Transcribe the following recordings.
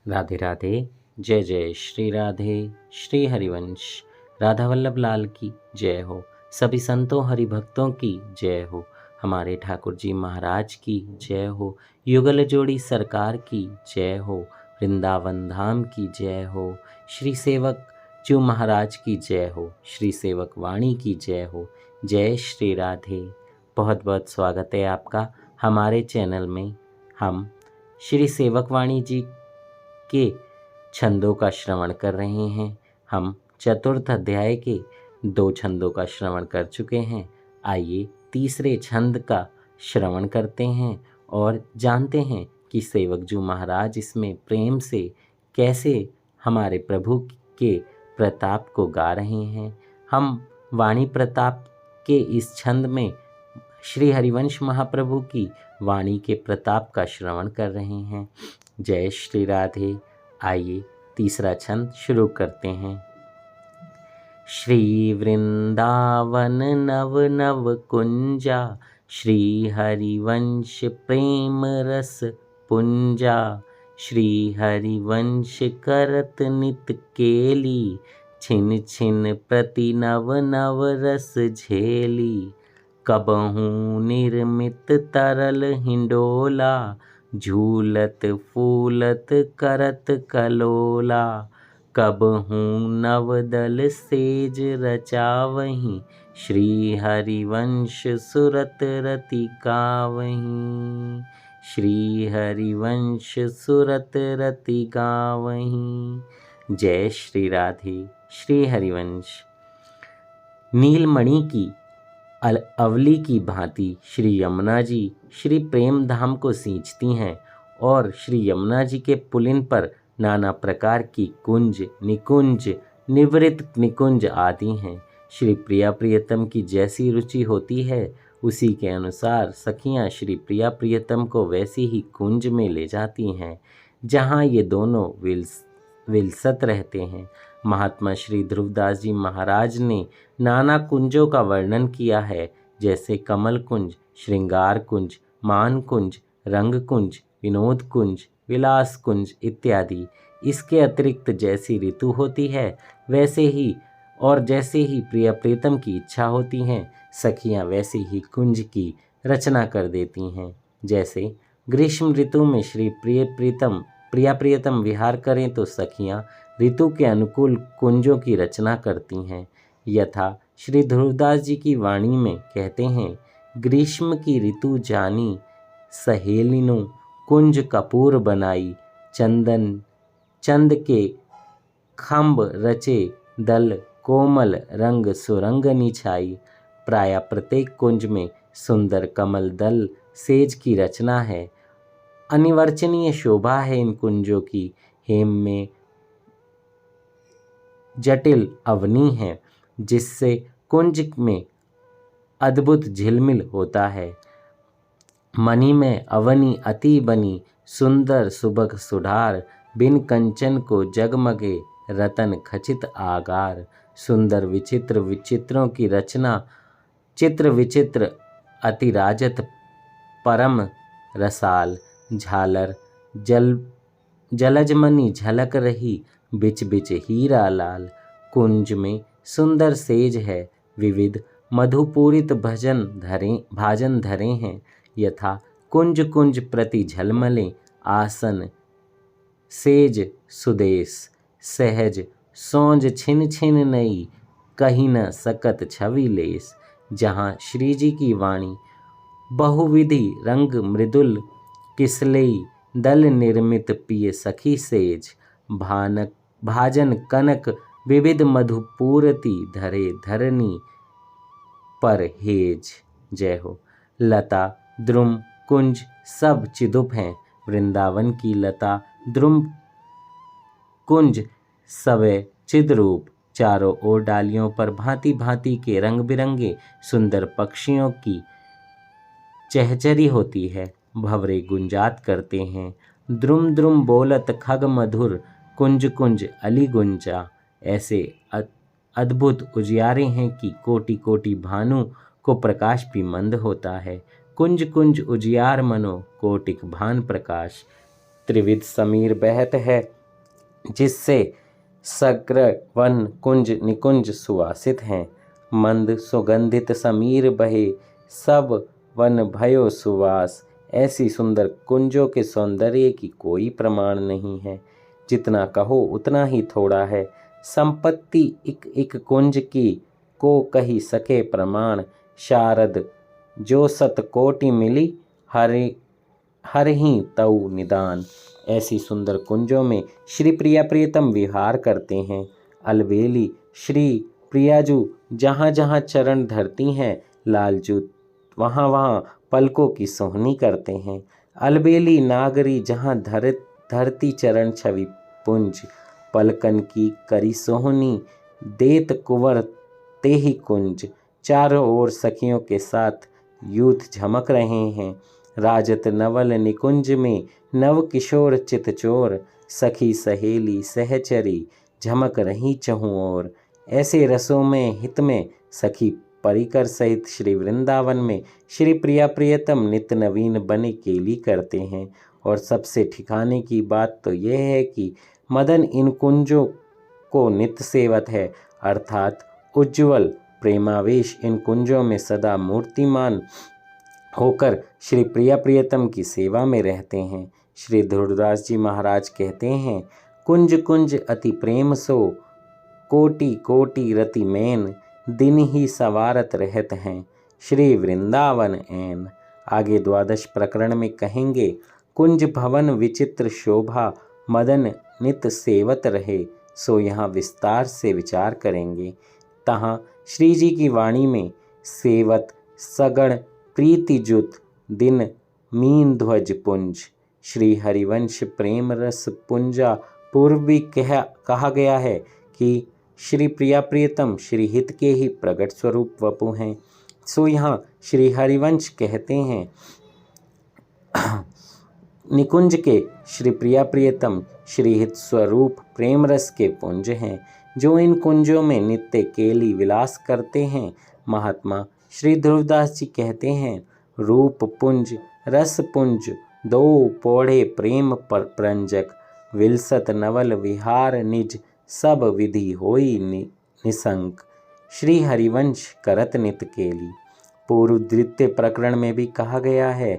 राधे राधे। जय जय श्री राधे। श्री हरिवंश राधा वल्लभ लाल की जय हो। सभी संतों हरिभक्तों की जय हो। हमारे ठाकुर जी महाराज की जय हो। युगल जोड़ी सरकार की जय हो। वृंदावन धाम की जय हो। श्री सेवक जू महाराज की जय हो। श्री सेवक वाणी की जय हो। जय श्री राधे। बहुत बहुत स्वागत है आपका हमारे चैनल में। हम श्री सेवक वाणी जी के छंदों का श्रवण कर रहे हैं। हम चतुर्थ अध्याय के 2 छंदों का श्रवण कर चुके हैं। आइए तीसरे छंद का श्रवण करते हैं और जानते हैं कि सेवक जू महाराज इसमें प्रेम से कैसे हमारे प्रभु के प्रताप को गा रहे हैं। हम वाणी प्रताप के इस छंद में श्री हरिवंश महाप्रभु की वाणी के प्रताप का श्रवण कर रहे हैं। जय श्री राधे। आइए तीसरा छंद शुरू करते हैं। श्री वृंदावन नव नव कुंजा, श्री हरिवंश प्रेम रस पुंजा। श्री हरिवंश करत नित केली, छिन छिन प्रति नव नव रस झेली। कबहू निर्मित तरल हिंडोला, झूलत फूलत करत कलोला। कबहू नवदल सेज रचावहीं, श्री हरिवंश सुरत रति गावहीं। श्री हरिवंश सुरत रति गावहीं। जय श्री राधे। श्री हरिवंश नीलमणि की अवली की भांति श्री यमुना जी श्री प्रेम धाम को सींचती हैं और श्री यमुना जी के पुलिन पर नाना प्रकार की कुंज, निकुंज, निवृत्त निकुंज आदि हैं। श्री प्रिया प्रियतम की जैसी रुचि होती है उसी के अनुसार सखियां श्री प्रिया प्रियतम को वैसी ही कुंज में ले जाती हैं जहां ये दोनों विलसत रहते हैं। महात्मा श्री ध्रुवदास जी महाराज ने नाना कुंजों का वर्णन किया है, जैसे कमल कुंज, श्रृंगार कुंज, मान कुंज, रंग कुंज, विनोद कुंज, विलास कुंज इत्यादि। इसके अतिरिक्त जैसी ऋतु होती है वैसे ही और जैसे ही प्रिय प्रीतम की इच्छा होती है सखियां वैसे ही कुंज की रचना कर देती हैं। जैसे ग्रीष्म ऋतु में श्री प्रिया प्रियतम विहार करें तो सखियां ऋतु के अनुकूल कुंजों की रचना करती हैं। यथा श्री ध्रुवदास जी की वाणी में कहते हैं, ग्रीष्म की ऋतु जानी, सहेलिनु कुंज कपूर बनाई। चंद के खम्ब रचे, दल कोमल रंग सुरंग निछाई। प्राय प्रत्येक कुंज में सुंदर कमल दल सेज की रचना है। अनिवर्चनीय शोभा है इन कुंजों की। हेम में जटिल अवनी है जिससे कुंज में अद्भुत झिलमिल होता है। मणि में अवनी अति बनी, सुंदर सुबह सुधार। बिन कंचन को जगमगे, रतन खचित आगार। सुंदर विचित्र विचित्रों की रचना, चित्र विचित्र अति राजत परम रसाल। झालर जलजमनी झलक रही, बिच बिच हीरा लाल। कुंज में सुंदर सेज है, विविध मधुपूरित भाजन धरे हैं। यथा कुंज कुंज प्रति झलमले, आसन सेज सुदेश। सहज सौंज छिन छिन नई, कहीं न सकत छवि लेस। जहाँ श्री जी की वाणी बहुविधि रंग मृदुल, किसलेई दल निर्मित पिय सखी सेज। भाजन कनक विविध मधुपूरति, धरे धरनी पर हेज। जय हो। लता द्रुम कुंज सब चिदुप हैं। वृंदावन की लता द्रुम कुंज सवे चिद्रूप। चारों ओर डालियों पर भांति भांति के रंग बिरंगे सुंदर पक्षियों की चहचरी होती है। भंवरे गुंजात करते हैं। द्रुम द्रुम बोलत खग मधुर, कुंज कुंज अली गुंजा। ऐसे अद्भुत उजियारे हैं कि कोटि कोटि भानु को प्रकाश भी मंद होता है। कुंज कुंज उजियार मनो, कोटिक भान प्रकाश। त्रिविध समीर बहत है, जिससे सग्र वन कुंज निकुंज सुवासित हैं। मंद सुगंधित समीर बहे, सब वन भयो सुवास। ऐसी सुंदर कुंजों के सौंदर्य की कोई प्रमाण नहीं है। जितना कहो उतना ही थोड़ा है। संपत्ति इक इक कुंज की, को कही सके प्रमाण। शारद जो सतकोटि मिली, हर ही तऊ निदान। ऐसी सुंदर कुंजों में श्री प्रिया प्रियतम विहार करते हैं। अलबेली श्री प्रियाजू जहाँ जहाँ चरण धरती हैं, लालजू वहाँ वहाँ पलकों की सोहनी करते हैं। अलबेली नागरी जहाँ धरती चरण छवि पुंज, पलकन की करी सोहनी, देत कुंवर तेहि कुंज। चारों ओर सखियों के साथ यूथ झमक रहे हैं। राजत नवल निकुंज में नव किशोर चितचोर, सखी सहेली सहचरी झमक रही चहुँ ओर। ऐसे रसों में हित में सखी परिकर सहित श्री वृंदावन में श्री प्रिया प्रियतम नित्य नवीन बने केली करते हैं। और सबसे ठिकाने की बात तो यह है कि मदन इन कुंजों को नित्य सेवत है, अर्थात उज्ज्वल प्रेमावेश इन कुंजों में सदा मूर्तिमान होकर श्री प्रिया प्रियतम की सेवा में रहते हैं। श्री ध्रुवदास जी महाराज कहते हैं, कुंज कुंज अति प्रेम सो, कोटि कोटि रति मैन, दिन ही सवारत रहत हैं, श्री वृंदावन ऐन। आगे 12 प्रकरण में कहेंगे, कुंज भवन विचित्र शोभा, मदन नित सेवत रहे। सो यहाँ विस्तार से विचार करेंगे। तहाँ श्री जी की वाणी में सेवत सगण प्रीति जुत, दिन मीन ध्वज पुंज। श्री हरिवंश प्रेम रस पुंजा पूर्व भी कहा गया है कि श्री प्रिया प्रियतम श्री हित के ही प्रगट स्वरूप वपु हैं। सो यहाँ श्री हरिवंश कहते हैं निकुंज के श्री प्रिया प्रियतम श्री हित स्वरूप प्रेम रस के पुंज हैं, जो इन कुंजों में नित्य केली विलास करते हैं। महात्मा श्री ध्रुवदास जी कहते हैं, रूप पुंज रस पुंज दो पौड़े प्रेम प्रंजक, विलसत नवल विहार निज, सब विधि होई निसंक। श्री हरिवंश करत नित केली। पूर्व द्वितीय प्रकरण में भी कहा गया है,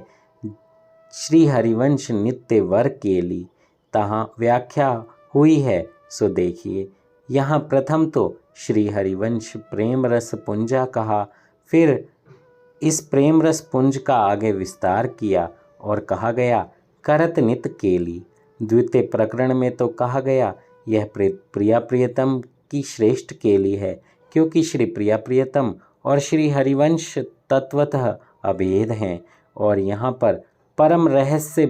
श्री हरिवंश नित्य वर केली। तहाँ व्याख्या हुई है, सो देखिए। यहाँ प्रथम तो श्री हरिवंश प्रेम रस पुंजा कहा, फिर इस प्रेम रस पुंज का आगे विस्तार किया और कहा गया करत नित केली। द्वितीय प्रकरण में तो कहा गया यह प्रिया प्रियतम की श्रेष्ठ केली है, क्योंकि श्री प्रिया प्रियतम और श्री हरिवंश तत्वतः अभेद हैं। और यहाँ पर परम रहस्य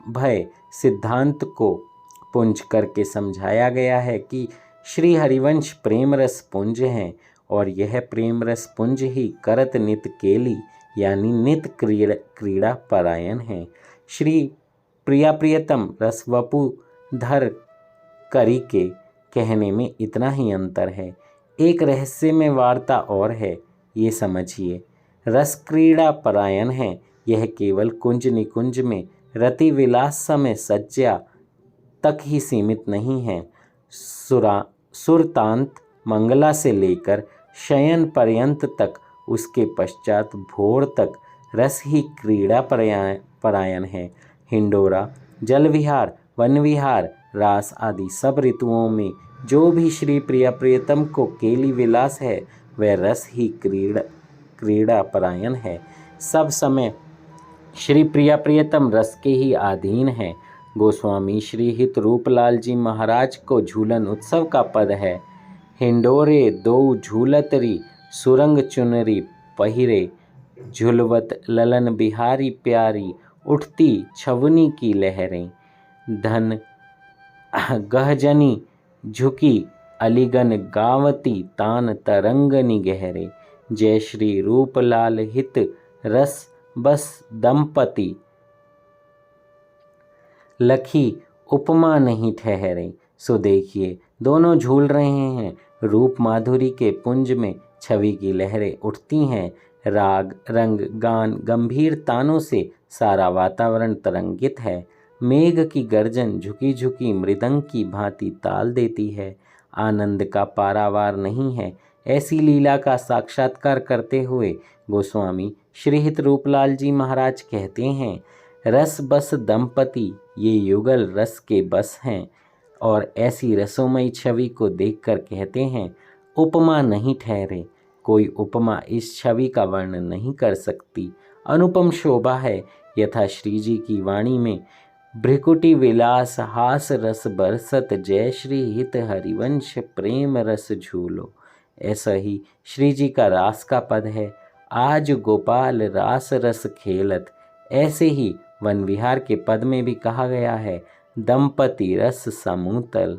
भय सिद्धांत को पुंज करके समझाया गया है कि श्री हरिवंश प्रेम रस पुंज हैं और यह प्रेम रस पुंज ही करत नित केली यानी नित क्रीड़ा परायण है। श्री प्रिया प्रियतम रस वपु धर करी के कहने में इतना ही अंतर है। एक रहस्य में वार्ता और है, ये समझिए। रस क्रीड़ा परायण है, यह केवल कुंज निकुंज में रति विलास समय सज्जा तक ही सीमित नहीं है। सुरतांत मंगला से लेकर शयन पर्यंत तक, उसके पश्चात भोर तक रस ही क्रीड़ा परायण है। हिंडोरा, जल विहार, वन विहार, रास आदि सब ऋतुओं में जो भी श्री प्रिया प्रियतम को केली विलास है, वह रस ही क्रीड़ा परायण है। सब समय श्री प्रिया प्रियतम रस के ही अधीन है। गोस्वामी श्री हित रूपलाल जी महाराज को झूलन उत्सव का पद है। हिंडोरे दो झूलतरी, सुरंग चुनरी पहिरे, झुलवत ललन बिहारी प्यारी, उठती छवनी की लहरें। धन गहजनी झुकी अलीगन गावती, तान तरंगनी गहरे। जय श्री रूपलाल हित रस बस दंपति, लखी उपमा नहीं ठहरे। सो देखिए, दोनों झूल रहे हैं। रूप माधुरी के पुंज में छवि की लहरें उठती हैं। राग रंग गान गंभीर तानों से सारा वातावरण तरंगित है। मेघ की गर्जन झुकी झुकी मृदंग की भांति ताल देती है। आनंद का पारावार नहीं है। ऐसी लीला का साक्षात्कार करते हुए गोस्वामी श्री हित रूपलाल जी महाराज कहते हैं, रस बस दंपति ये युगल रस के बस हैं। और ऐसी रसोमयी छवि को देखकर कहते हैं, उपमा नहीं ठहरे, कोई उपमा इस छवि का वर्णन नहीं कर सकती। अनुपम शोभा है। यथा श्री जी की वाणी में भ्रिकुटी विलास हास रस बरसत, जय श्री हित हरिवंश प्रेम रस झूलो। ऐसा ही श्री जी का रास का पद है, आज गोपाल रास रस खेलत। ऐसे ही वन विहार के पद में भी कहा गया है, दंपति रस समूतल।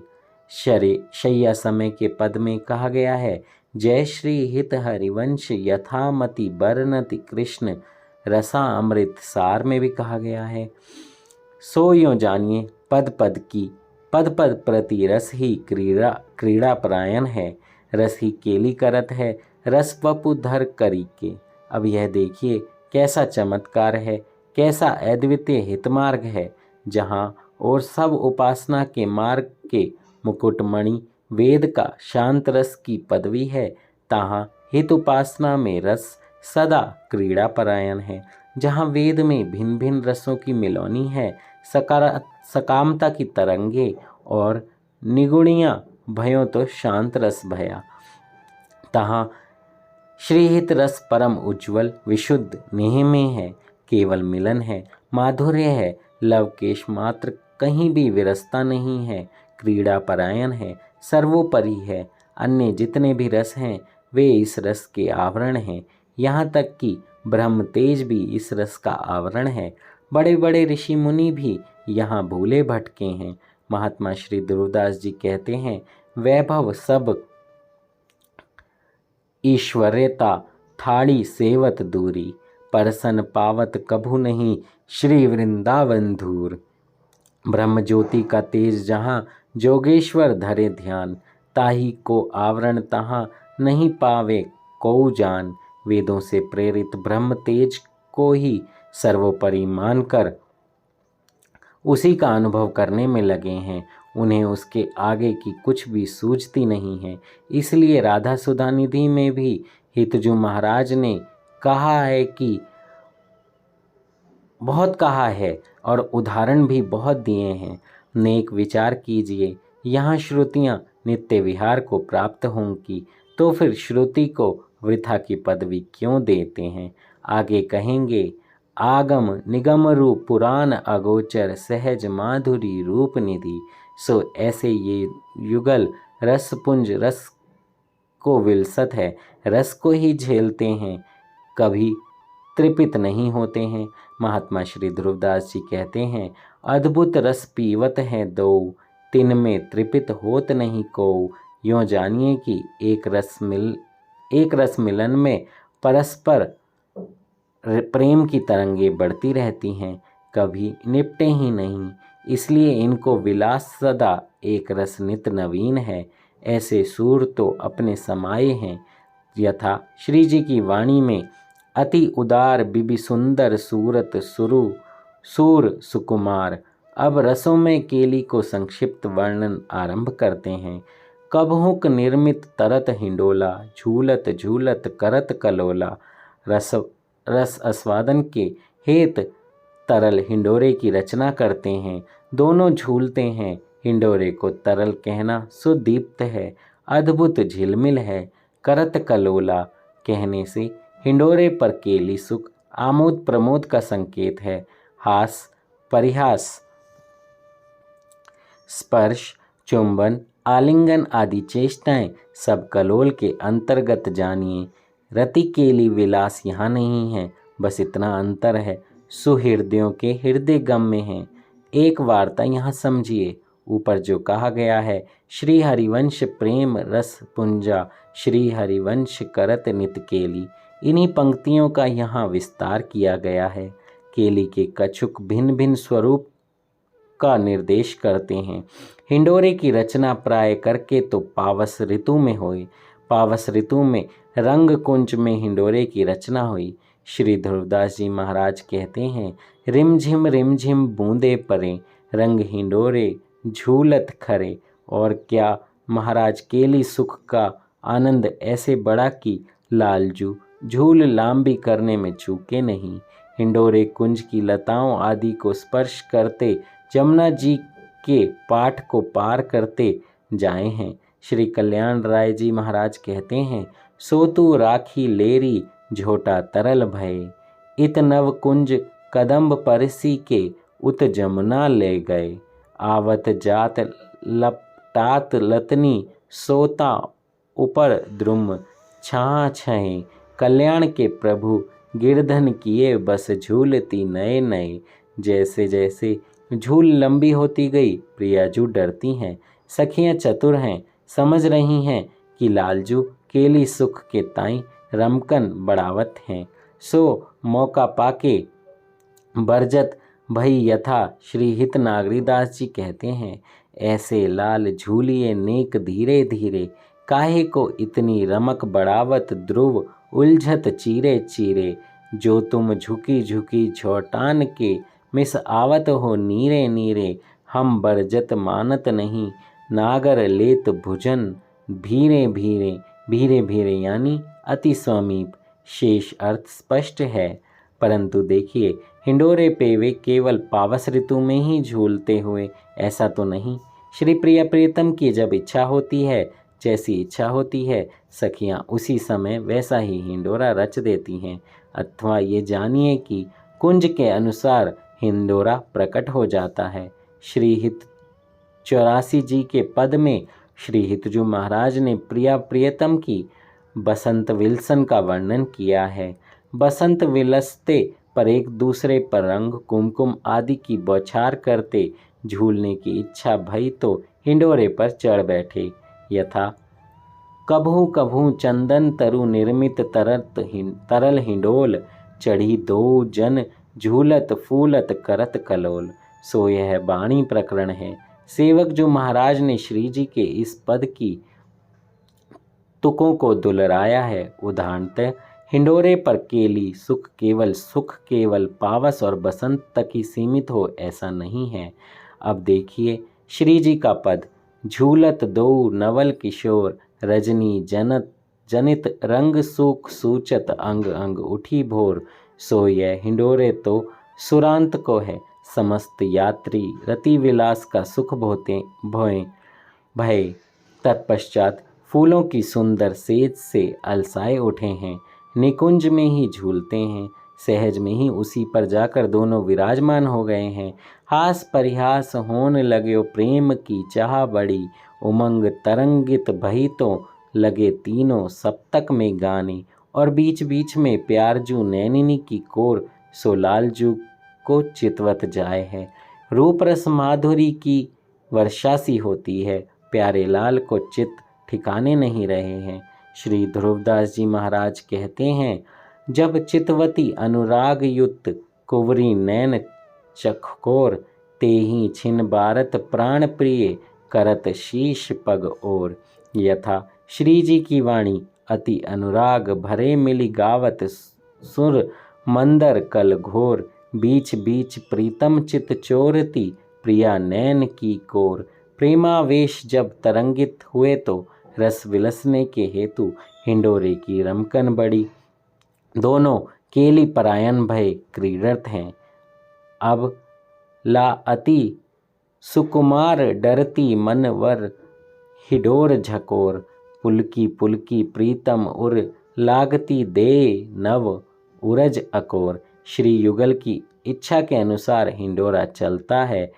शय्या समय के पद में कहा गया है, जय श्री हित हरिवंश यथामति बरनति कृष्ण रसा अमृत। सार में भी कहा गया है, सो यो जानिए पद पद की, पद पद प्रति रस ही क्रीड़ा परायण है। रस ही केली करत है, रस वपु धर करी के। अब यह देखिए कैसा चमत्कार है, कैसा अद्वितीय हितमार्ग है, जहाँ और सब उपासना के मार्ग के मुकुटमणि वेद का शांत रस की पदवी है, तहाँ हित उपासना में रस सदा क्रीड़ा परायण है। जहाँ वेद में भिन्न भिन्न रसों की मिलौनी है, सकामता की तरंगे और निगुणिया भयो तो शांत रस भया, तहाँ श्रीहित रस परम उज्ज्वल विशुद्ध नेह में है। केवल मिलन है, माधुर्य है, लवकेश मात्र कहीं भी विरसता नहीं है। क्रीड़ा परायण है, सर्वोपरि है। अन्य जितने भी रस हैं वे इस रस के आवरण हैं। यहाँ तक कि ब्रह्म तेज भी इस रस का आवरण है। बड़े बड़े ऋषि मुनि भी यहाँ भूले भटके हैं। महात्मा श्री ध्रुवदास जी कहते हैं, वैभव सब ईश्वर्यता थाड़ी सेवत दूरी, परसन पावत कभू नहीं श्री वृंदावन धूर। ब्रह्म ज्योति का तेज जहाँ जोगेश्वर धरे ध्यान, ताही को आवरण तहाँ नहीं पावे को जान। वेदों से प्रेरित ब्रह्म तेज को ही सर्वोपरि मानकर उसी का अनुभव करने में लगे हैं। उन्हें उसके आगे की कुछ भी सूझती नहीं है। इसलिए राधा सुधा निधि में भी हितजू महाराज ने कहा है कि बहुत कहा है और उदाहरण भी बहुत दिए हैं। नेक विचार कीजिए, यहाँ श्रुतियाँ नित्य विहार को प्राप्त होंगी, तो फिर श्रुति को वृथा की पदवी क्यों देते हैं। आगे कहेंगे, आगम निगम रूप पुराण अगोचर, सहज माधुरी रूप निधि। सो ऐसे ये युगल रस पुंज रस को विलसत है, रस को ही झेलते हैं, कभी तृपित नहीं होते हैं। महात्मा श्री ध्रुवदास जी कहते हैं, अद्भुत रस पीवत हैं दो, तिन में तृपित होत नहीं को। यों जानिए कि एक रस मिलन में परस्पर प्रेम की तरंगे बढ़ती रहती हैं, कभी निपटे ही नहीं। इसलिए इनको विलास सदा एक रस नित नवीन है। ऐसे सूर तो अपने समाये हैं। यथा श्री जी की वाणी में, अति उदार बिबि सुंदर सूरत सूर सुकुमार। अब रसों में केली को संक्षिप्त वर्णन आरंभ करते हैं। कबहुक निर्मित तरत हिंडोला, झूलत झूलत करत कलोला। रस आस्वादन के हेत तरल हिंडोरे की रचना करते हैं। दोनों झूलते हैं। हिंडोरे को तरल कहना सुदीप्त है, अद्भुत झिलमिल है। करत कलोला कहने से हिंडोरे पर केली सुख आमोद प्रमोद का संकेत है। हास परिहास स्पर्श चुंबन आलिंगन आदि चेष्टाएं सब कलोल के अंतर्गत जानिए। रति केली विलास यहाँ नहीं है, बस इतना अंतर है, सुहृदयों के हृदय गम में है। एक वार्ता यहाँ समझिए। ऊपर जो कहा गया है, श्री हरिवंश प्रेम रस पुंजा, श्री हरिवंश करत नित केली, इन्हीं पंक्तियों का यहाँ विस्तार किया गया है। केली के कछुक भिन्न भिन्न स्वरूप का निर्देश करते हैं। हिंडोरे की रचना प्राय करके तो पावस ऋतु में हुई। पावस ऋतु में रंग कुंज में हिंडोरे की रचना हुई। श्री ध्रुवदास जी महाराज कहते हैं, रिमझिम बूंदे पड़े, रंग हिंडोरे झूलत खरे। और क्या महाराज केली सुख का आनंद ऐसे बढ़ा कि लालजू झूल लांबी करने में चूके नहीं। हिंडोरे कुंज की लताओं आदि को स्पर्श करते जमुना जी के पाठ को पार करते जाए हैं। श्री कल्याण राय जी महाराज कहते हैं, सोतु राखी लेरी झोटा तरल भये, इत नव कुंज कदम्ब परसी के उत जमुना ले गए। आवत जात लपटात लतनी सोता ऊपर द्रुम छाँ छहे, कल्याण के प्रभु गिरधन किए बस झूलती नए नए। जैसे जैसे झूल लंबी होती गई प्रियाजू डरती हैं। सखियां चतुर हैं, समझ रही हैं कि लालजू केली सुख के ताई रमकन बढ़ावत हैं। सो मौका पाके बरजत भई यथा श्री हित नागरीदास जी कहते हैं, ऐसे लाल झूलिए नेक धीरे धीरे, काहे को इतनी रमक बढ़ावत ध्रुव उलझत चीरे चीरे। जो तुम झुकी झुकी झोटान के मिस आवत हो नीरे नीरे, हम बरजत मानत नहीं नागर लेत भुजन भीरे भीरे। भीरे भीरे यानी अति समीप। शेष अर्थ स्पष्ट है, परंतु देखिए हिंडोरे पे वे केवल पावस ऋतु में ही झूलते हुए ऐसा तो नहीं। श्री प्रिय प्रियतम की जब इच्छा होती है, जैसी इच्छा होती है, सखियां उसी समय वैसा ही हिंडोरा रच देती हैं। अथवा ये जानिए कि कुंज के अनुसार हिंडोरा प्रकट हो जाता है। श्री हित 84 जी के पद में श्री हितजू महाराज ने प्रिया प्रियतम की बसंत विलसन का वर्णन किया है। बसंत विलसते पर एक दूसरे पर रंग कुमकुम आदि की बौछार करते झूलने की इच्छा भई तो हिंडोरे पर चढ़ बैठे। यथा कभू कभू चंदन तरु निर्मित तरल हिंडोल, चढ़ी दो जन झूलत फूलत करत कलोल। सो यह वाणी प्रकरण है। सेवक जो महाराज ने श्री जी के इस पद की तुकों को दुलराया है। उदाहरणतः हिंडोरे पर केली सुख केवल पावस और बसंत तक ही सीमित हो ऐसा नहीं है। अब देखिए श्री जी का पद, झूलत दो नवल किशोर, रजनी जनित रंग सूख सूचत अंग अंग उठी भोर। सो यह हिंडोरे तो सुरांत को है। समस्त यात्री रति विलास का सुख भय तत्पश्चात फूलों की सुंदर सेज से अलसाए उठे हैं। निकुंज में ही झूलते हैं, सहज में ही उसी पर जाकर दोनों विराजमान हो गए हैं। हास परिहास होन लग्यो प्रेम की चाह बड़ी, उमंग तरंगित भई तो लगे तीनों सप्तक में गाने। और बीच बीच में प्यारजू नैनिनी की कोर सो लालजू को चितवत जाए है। रूप रस माधुरी की वर्षा सी होती है, प्यारे लाल को चित ठिकाने नहीं रहे हैं। श्री ध्रुवदास जी महाराज कहते हैं, जब चितवती अनुराग युक्त कुंवरी नैन चखकोर, तेहि छिन बारत प्राण प्रिय करत शीश पग ओर। यथा श्री जी की वाणी अति अनुराग भरे मिली गावत सुर मंदर कल घोर, बीच बीच प्रीतम चित चोरती प्रिया नैन की कोर। प्रेमावेश जब तरंगित हुए तो रस विलसने के हेतु हिंडोरे की रमकन बढ़ी। दोनों केली परायण भय क्रीडत हैं। अब ला अति सुकुमार डरती मनवर हिडोर झकोर, पुलकी पुलकी प्रीतम उर लागती दे नव उरज अकोर। श्री युगल की इच्छा के अनुसार हिंडोरा चलता है,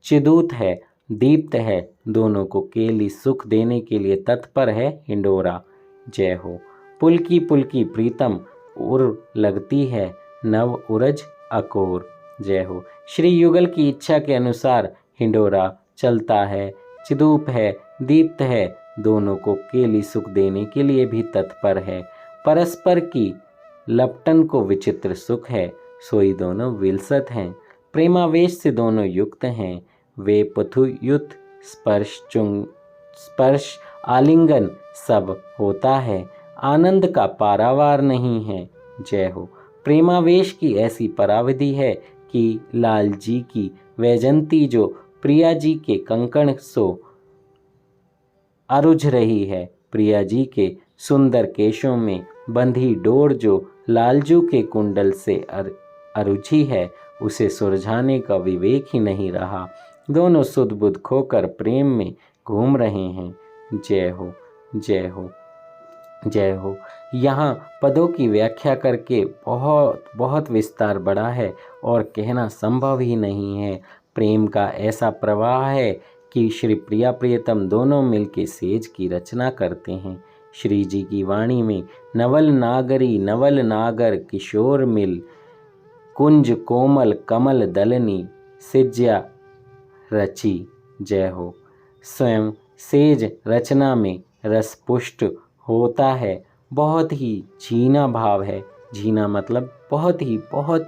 चिदूत है, दीप्त है, दोनों को केली सुख देने के लिए तत्पर है हिंडोरा। जय हो। पुलकी पुलकी प्रीतम उर लगती है, नव उरज अकोर। जय हो। श्री युगल की इच्छा के अनुसार हिंडोरा चलता है, चिदूप है, दीप्त है, दोनों को केली सुख देने के लिए भी तत्पर है। परस्पर की लपटन को विचित्र सुख है, सोई दोनों विलसत हैं। प्रेमावेश से दोनों युक्त हैं। वे पथुयुत स्पर्श आलिंगन सब होता है, आनंद का पारावार नहीं है। जय हो। प्रेमावेश की ऐसी पराविधि है कि लाल जी की वैजंती जो प्रिया जी के कंकण सो अरुझ रही है, प्रिया जी के सुंदर केशों में बंधी डोर जो लालजू के कुंडल से अरुझी है, उसे सुलझाने का विवेक ही नहीं रहा। दोनों सुध बुध खोकर प्रेम में घूम रहे हैं। जय हो, जय हो, जय हो। यहाँ पदों की व्याख्या करके बहुत बहुत विस्तार बढ़ा है और कहना संभव ही नहीं है। प्रेम का ऐसा प्रवाह है कि श्री प्रिया प्रियतम दोनों मिलके सेज की रचना करते हैं। श्री जी की वाणी में नवल नागरी नवल नागर किशोर मिल, कुंज कोमल कमल दलनी सिज्या रची। जय हो। स्वयं सेज रचना में रसपुष्ट होता है, बहुत ही झीना भाव है। झीना मतलब बहुत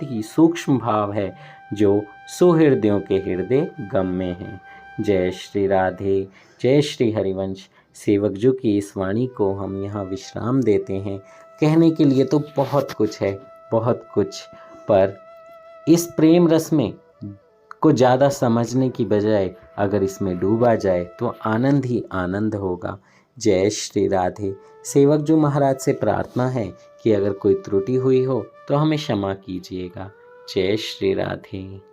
ही सूक्ष्म भाव है जो सुहृदयों के हृदय गम में है। जय श्री राधे, जय श्री हरिवंश। सेवक जो की इस वाणी को हम यहाँ विश्राम देते हैं। कहने के लिए तो बहुत कुछ है, बहुत कुछ, पर इस प्रेम रस में को ज़्यादा समझने की बजाय अगर इसमें डूबा जाए तो आनंद ही आनंद होगा। जय श्री राधे। सेवक जो महाराज से प्रार्थना है कि अगर कोई त्रुटि हुई हो तो हमें क्षमा कीजिएगा। जय श्री राधे।